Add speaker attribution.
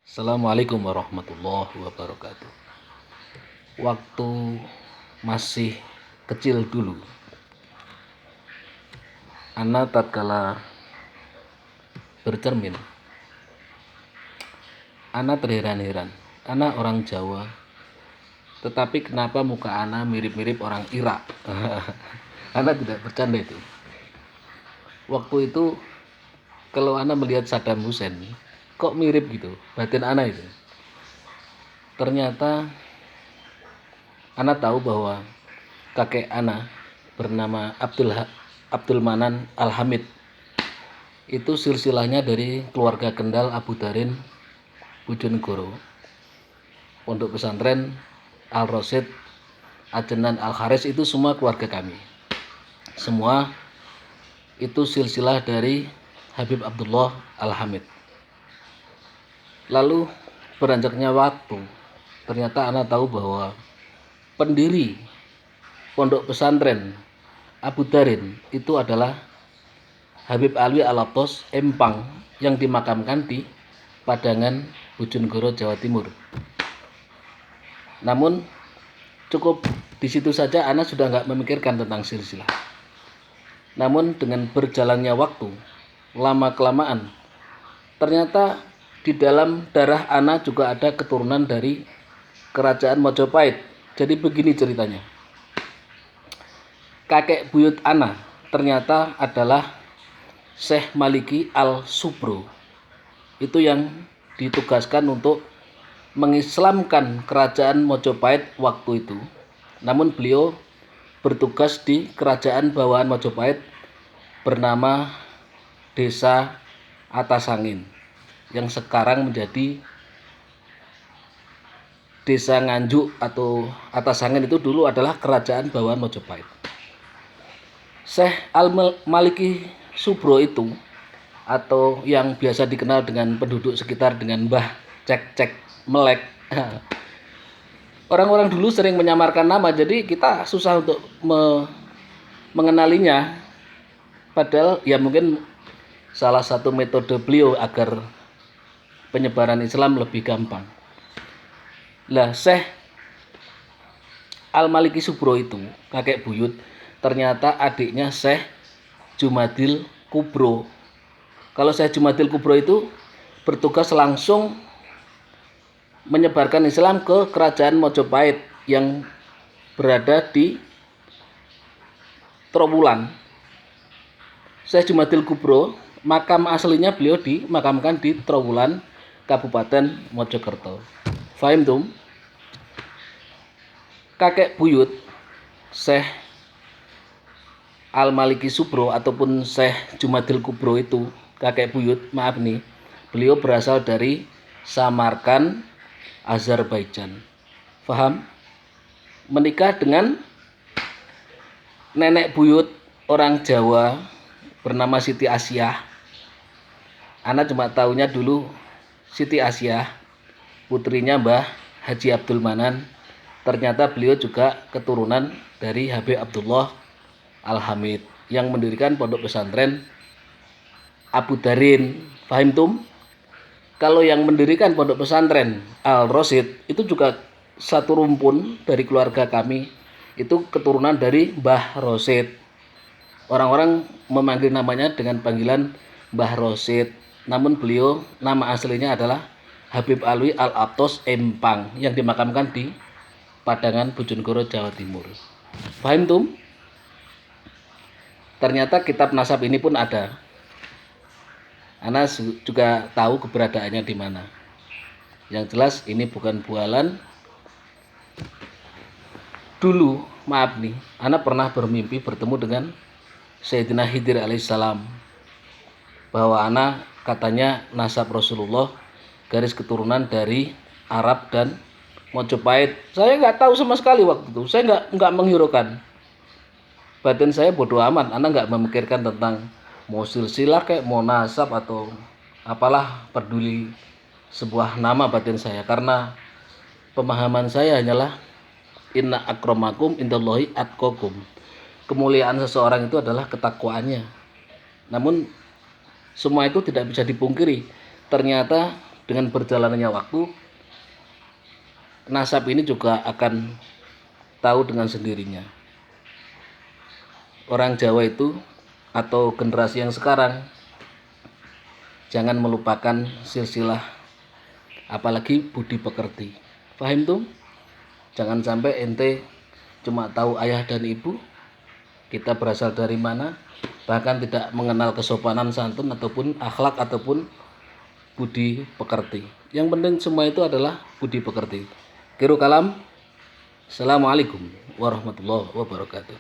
Speaker 1: Assalamualaikum warahmatullahi wabarakatuh. Waktu masih kecil dulu, Ana tatkala bercermin, Ana terheran-heran. Ana orang Jawa, tetapi kenapa muka Ana mirip-mirip orang Irak? Ana tidak bercanda itu. Waktu itu kalau Ana melihat Saddam Hussein, kok mirip gitu, batin Ana itu. Ternyata Ana tahu bahwa kakek Ana bernama Abdul Manan Al-Hamid. Itu silsilahnya dari keluarga Kendal Abu Darin Bojonegoro, Pondok Pesantren Al-Rosyid, Ajenan Al-Kharis, itu semua keluarga kami. Semua itu silsilah dari Habib Abdullah Al-Hamid. Lalu beranjaknya waktu, ternyata Ana tahu bahwa pendiri Pondok Pesantren Abu Darin itu adalah Habib Alwi Al-Atos Empang yang dimakamkan di Padangan, Bojonegoro, Jawa Timur. Namun cukup di situ saja Ana sudah nggak memikirkan tentang silsilah. Namun dengan berjalannya waktu, lama-kelamaan, ternyata di dalam darah Ana juga ada keturunan dari kerajaan Mojopahit. Jadi begini ceritanya. Kakek buyut Ana ternyata adalah Syekh Maliki Al-Subro. Itu yang ditugaskan untuk mengislamkan kerajaan Mojopahit waktu itu. Namun beliau bertugas di kerajaan bawahan Mojopahit bernama Desa Atasangin, yang sekarang menjadi Desa Nganjuk atau Atasangin. Itu dulu adalah kerajaan bawahan Mojopahit. Syekh Al-Maliki Subro itu, atau yang biasa dikenal dengan penduduk sekitar dengan Mbah Cek-Cek Melek, orang-orang dulu sering menyamarkan nama, jadi kita susah untuk mengenalinya. Padahal ya mungkin salah satu metode beliau agar penyebaran Islam lebih gampang. Lah, Syekh Al-Maliki Subro itu, kakek buyut, ternyata adiknya Syekh Jumadil Kubro. Kalau Syekh Jumadil Kubro itu bertugas langsung menyebarkan Islam ke kerajaan Mojopahit yang berada di Trowulan. Syekh Jumadil Kubro, makam aslinya beliau dimakamkan di Trowulan, Kabupaten Mojokerto. Fahim tum? Kakek buyut Syekh Al-Maliki Subro ataupun Syekh Jumadil Kubro itu, kakek buyut, maaf nih, beliau berasal dari Samarkand, Azerbaijan. Faham? Menikah dengan nenek buyut orang Jawa bernama Siti Asyah. Ana cuma tahunya dulu Siti Asyah, putrinya Mbah Haji Abdul Manan. Ternyata beliau juga keturunan dari Habib Abdullah Al-Hamid yang mendirikan Pondok Pesantren Abu Darin. Fahim tum? Kalau yang mendirikan Pondok Pesantren Al-Rosyid itu juga satu rumpun dari keluarga kami, itu keturunan dari Mbah Rosyid. Orang-orang memanggil namanya dengan panggilan Mbah Rosyid, namun beliau nama aslinya adalah Habib Alwi Al-Atos Empang yang dimakamkan di Padangan, Bojonegoro, Jawa Timur. Fahim tum? Ternyata kitab nasab ini pun ada. Ana juga tahu keberadaannya di mana. Yang jelas ini bukan bualan. Dulu, maaf nih, Ana pernah bermimpi bertemu dengan Sayyidina Khidir alaihissalam, bahwa Ana katanya nasab Rasulullah garis keturunan dari Arab dan Mojopahit. Saya nggak tahu sama sekali waktu itu. Saya nggak menghiraukan. Batin saya bodoh amat. Ana nggak memikirkan tentang mau silsilah kayak mau nasab atau apalah, peduli sebuah nama batin saya, karena pemahaman saya hanyalah inna akramakum indallahi atqakum. Kemuliaan seseorang itu adalah ketakwaannya. Namun semua itu tidak bisa dipungkiri. Ternyata dengan berjalannya waktu, nasab ini juga akan tahu dengan sendirinya. Orang Jawa itu atau generasi yang sekarang jangan melupakan silsilah, apalagi budi pekerti. Paham tuh? Jangan sampai ente cuma tahu ayah dan ibu, kita berasal dari mana, bahkan tidak mengenal kesopanan santun ataupun akhlak ataupun budi pekerti. Yang penting semua itu adalah budi pekerti. Khairul kalam. Assalamualaikum warahmatullahi wabarakatuh.